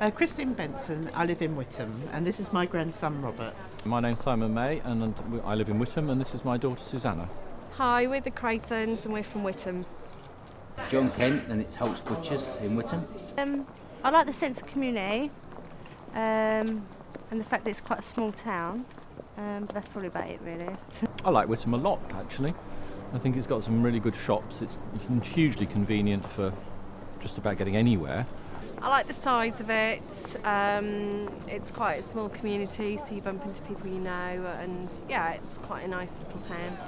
Christine Benson, I live in Witham, and this is my grandson Robert. My name's Simon May, and I live in Witham, and this is my daughter Susanna. Hi, we're the Craythons and we're from Witham. John Kent, and it's Holt's Butchers in Witham. I like the sense of community and the fact that it's quite a small town, but that's probably about it really. I like Witham a lot, actually. I think it's got some really good shops. It's hugely convenient for just about getting anywhere. I like the size of it. It's quite a small community, so you bump into people you know, and yeah, it's quite a nice little town.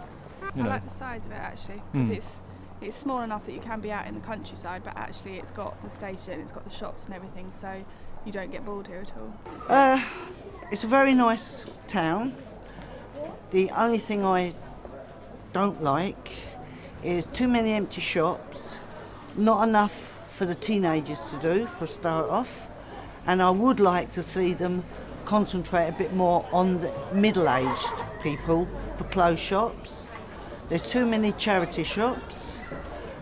I like the size of it actually, because it's small enough that you can be out in the countryside, but actually it's got the station, it's got the shops and everything, so you don't get bored here at all. It's a very nice town. The only thing I don't like is too many empty shops, not enough for the teenagers to do for a start off, and I would like to see them concentrate a bit more on the middle-aged people for clothes shops. There's too many charity shops,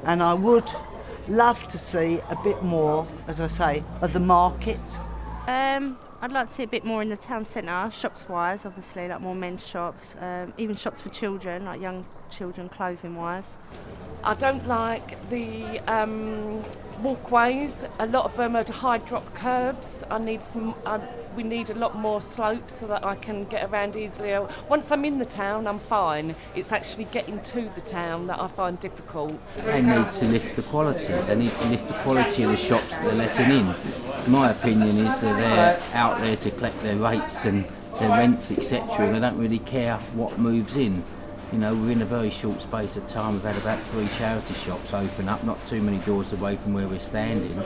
and I would love to see a bit more, as I say, of the market. I'd like to see a bit more in the town centre, shops-wise, obviously, like more men's shops, even shops for children, like young children, clothing-wise. I don't like the walkways. A lot of them are high drop curbs. We need a lot more slopes so that I can get around easily. Once I'm in the town, I'm fine. It's actually getting to the town that I find difficult. They need to lift the quality. They need to lift the quality of the shops that they're letting in. My opinion is that they're out there to collect their rates and their rents, etc., and they don't really care what moves in. You know, within a very short space of time, we've had about 3 charity shops open up, not too many doors away from where we're standing,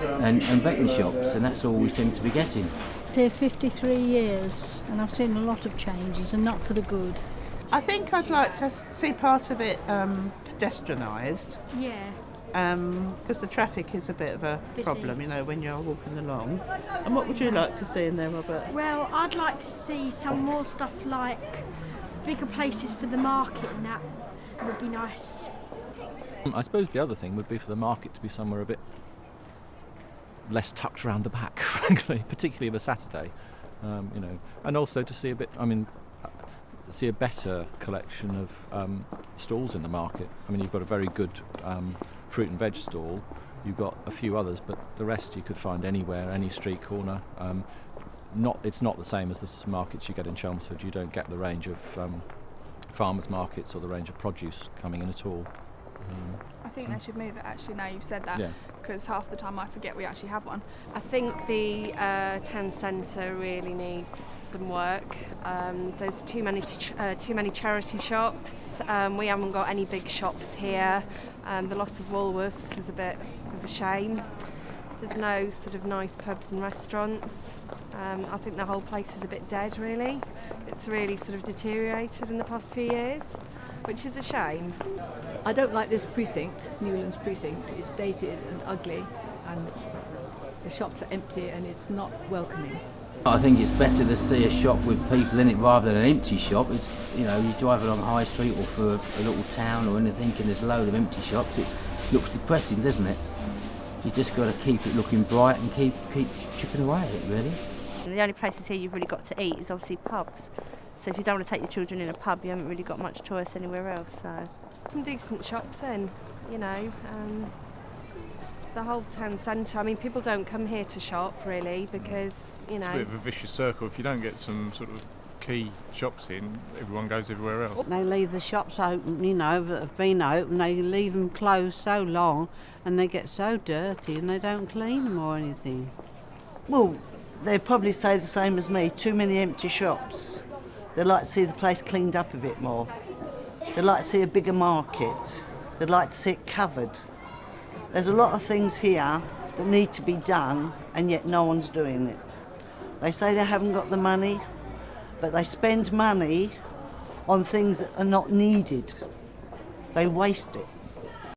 and betting shops, and that's all we seem to be getting. Here 53 years, and I've seen a lot of changes, and not for the good. I think I'd like to see part of it pedestrianised. Yeah. Because the traffic is a bit of a problem, you know, when you're walking along. And what would you like to see in there, Robert? Well, I'd like to see some more stuff like bigger places for the market, and that would be nice. I suppose the other thing would be for the market to be somewhere a bit less tucked around the back, frankly, particularly of a Saturday, you know, and also to see a bit, see a better collection of stalls in the market. I mean, you've got a very good fruit and veg stall, you've got a few others, but the rest you could find anywhere, any street corner. It's not the same as the markets you get in Chelmsford. You don't get the range of farmers markets or the range of produce coming in at all. I think they should move it actually, now you've said that, because half the time I forget we actually have one. I think the town centre really needs some work. There's too many charity shops. We haven't got any big shops here. The loss of Woolworths was a bit of a shame. There's no sort of nice pubs and restaurants. I think the whole place is a bit dead, really. It's really sort of deteriorated in the past few years, which is a shame. I don't like this precinct, Newlands precinct. It's dated and ugly, and the shops are empty, and it's not welcoming. I think it's better to see a shop with people in it rather than an empty shop. It's, you know, you drive along High Street or through a little town or anything, and there's a load of empty shops. It looks depressing, doesn't it? You just got to keep it looking bright and keep chipping away at it, really. And the only places here you've really got to eat is obviously pubs. So if you don't want to take your children in a pub, you haven't really got much choice anywhere else. So some decent shops in, you know. The whole town centre. I mean, people don't come here to shop really because, you know. It's a bit of a vicious circle. If you don't get some sort of key shops in, everyone goes everywhere else. They leave the shops open, you know, that have been open. They leave them closed so long, and they get so dirty, and they don't clean them or anything. Well, they'd probably say the same as me, too many empty shops. They'd like to see the place cleaned up a bit more. They'd like to see a bigger market. They'd like to see it covered. There's a lot of things here that need to be done, and yet no one's doing it. They say they haven't got the money, but they spend money on things that are not needed. They waste it.